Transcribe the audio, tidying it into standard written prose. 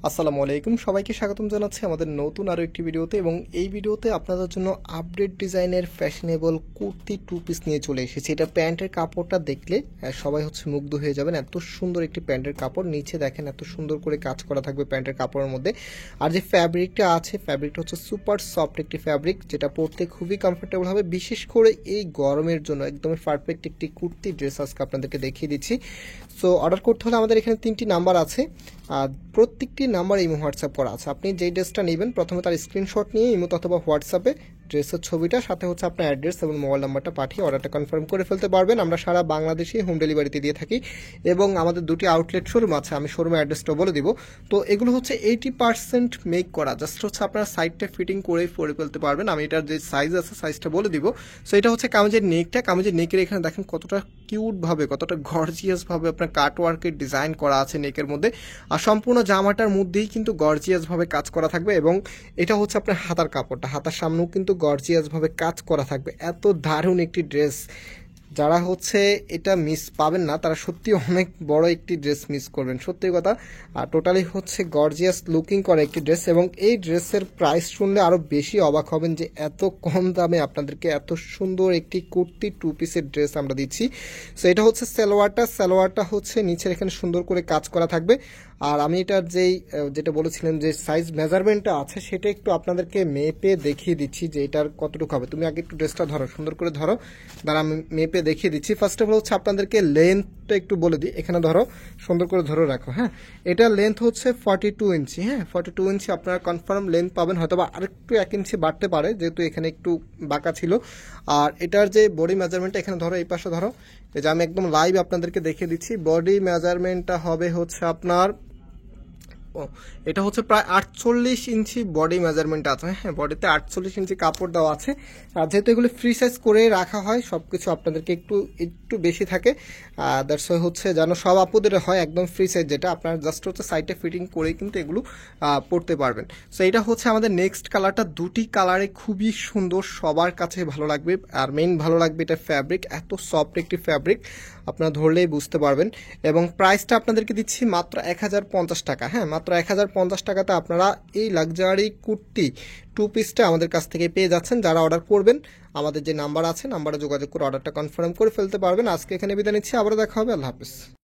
আসসালামু আলাইকুম, সবাইকে স্বাগতম জানাচ্ছি আমাদের নতুন আরও একটি ভিডিওতে। এবং এই ভিডিওতে আপনাদের জন্য আপডেট ডিজাইনের ফ্যাশনেবল কুর্তি টু পিস নিয়ে চলে এসেছি। এটা প্যান্টের কাপড়টা দেখলে সবাই মুগ্ধ হয়ে যাবেন। এত সুন্দর একটি প্যান্টের কাপড়, নিচে দেখেন এত সুন্দর করে কাজ করা থাকবে প্যান্টের কাপড়ের মধ্যে। আর যে ফ্যাব্রিকটা আছে, ফ্যাব্রিকটা হচ্ছে সুপার সফট একটি ফ্যাব্রিক, যেটা পরতে খুবই কমফোর্টেবল হবে। বিশেষ করে এই গরমের জন্য একদমই পারফেক্ট একটি কুর্তি ড্রেস আজকে আপনাদেরকে দেখিয়ে দিচ্ছি। সো অর্ডার করতে হলে আমাদের এখানে 3টি নাম্বার আছে, আর প্রত্যেকটি নাম্বার ইমো হোয়াটসঅ্যাপ করা আছে। আপনি যেই ড্রেসটা নেবেন প্রথমে তার স্ক্রিনশট নিয়ে ইমো অথবা হোয়াটসঅ্যাপে ড্রেসের ছবিটা সাথে আপনার অ্যাড্রেস এবং মোবাইল নাম্বারটা পাঠিয়ে অর্ডারটা কনফার্ম করে ফেলতে পারবেন। আমরা সারা বাংলাদেশে হোম ডেলিভারিতে দিয়ে থাকি এবং আমাদের 2টি আউটলেট শোরুম আছে, আমি শোরুমের অ্যাড্রেসটা বলে দিব। তো এগুলো 80% মেক করা, জাস্ট আপনারা সাইডটা ফিটিং করেই পরে ফেলতে পারবেন। আমি এটার যে সাইজ আছে সাইজটা বলে দিব। সো এটা কামিজের নেকটা, কামিজের নেকের এখানে দেখেন কতটা কিউটভাবে, কতটা গর্জিয়াসভাবে আপনার কাটওয়ার্কের ডিজাইন করা আছে নেকের মধ্যে। আর সম্পূর্ণ জামাটার মধ্যেই কিন্তু গর্জিয়াসভাবে কাজ করা থাকবে। এবং এটা আপনার হাতার কাপড়টা, হাতার সামনেও কিন্তু গর্জিয়াসভাবে কাজ করা থাকবে। এত দারুণ একটি ড্রেস, যারা এটা মিস পাবেন না তারা সত্যি অনেক বড় একটি ড্রেস মিস করবেন, সত্যি কথা। আর টোটালি গর্জিয়াস লুকিং করা একটি ড্রেস। এবং এই ড্রেসের প্রাইস শুনলে আরও বেশি অবাক হবেন যে এত কম দামে আপনাদেরকে এত সুন্দর একটি কুর্তি টু পিসের ড্রেস আমরা দিচ্ছি। সো এটা সালোয়ারটা নিচের এখানে সুন্দর করে কাজ করা থাকবে। আর আমি এটার যেটা বলেছিলাম যে সাইজ মেজারমেন্টটা আছে সেটা একটু আপনাদেরকে মেপে দেখিয়ে দিচ্ছি যে এটার কতটুকু হবে। তুমি আগে একটু ড্রেসটা ধরো, সুন্দর করে ধরো, দ্বারা আমি মেপে দেখিয়ে দিচ্ছি। ফার্স্ট অফ অল আপনাদেরকে লেন্থটা একটু বলে দিই। এখানে ধরো, সুন্দর করে ধরে রাখো। হ্যাঁ, এটার লেন্থ 42 ইঞ্চি। হ্যাঁ, 42 ইঞ্চি আপনারা কনফার্ম লেন্থ পাবেন, হয়তো বা আরেকটু 1 ইঞ্চি বাড়তে পারে যেহেতু এখানে একটু বাঁকা ছিল। আর এটার যে বডি মেজারমেন্টটা এখানে ধরো, এই পাশে ধরো, এই যে আমি একদম লাইভ আপনাদেরকে দেখিয়ে দিচ্ছি। বডি মেজারমেন্টটা হবে আপনার এটা প্রায় 48 ইঞ্চি বডি মেজারমেন্ট আছে। হ্যাঁ, বডিতে 48 ইঞ্চি কাপড় দেওয়া আছে। আর যেহেতু এগুলো ফ্রি সাইজ করে রাখা হয়, সবকিছু আপনাদেরকে একটু বেশি থাকে। দ্যাটস ওয়াই যেন সব আপুদের হয় একদম ফ্রি সাইজ, যেটা আপনার জাস্ট সাইডে ফিটিং করেই কিন্তু এগুলো পরতে পারবেন। সো এটা আমাদের নেক্সট কালারটা। 2টি কালারে খুবই সুন্দর, সবার কাছে ভালো লাগবে। আর মেইন ভালো লাগবে এটা ফ্যাব্রিক, এত সফট একটি ফ্যাব্রিক আপনারা ধরলেই বুঝতে পারবেন। এবং প্রাইসটা আপনাদেরকে দিচ্ছি মাত্র 1050 টাকা। হ্যাঁ, মাত্র 1050 টাকাতে আপনারা এই লাক্সারি কুর্তি টু পিসটা আমাদের কাছ থেকে পেয়ে যাচ্ছেন। যারা অর্ডার করবেন আমাদের যে নাম্বার আছে, নাম্বারে যোগাযোগ করে অর্ডারটা কনফার্ম করে ফেলতে পারবেন। আজকে এখানে বিদায় নিচ্ছি, আবারও দেখা হবে। আল্লাহ হাফিজ।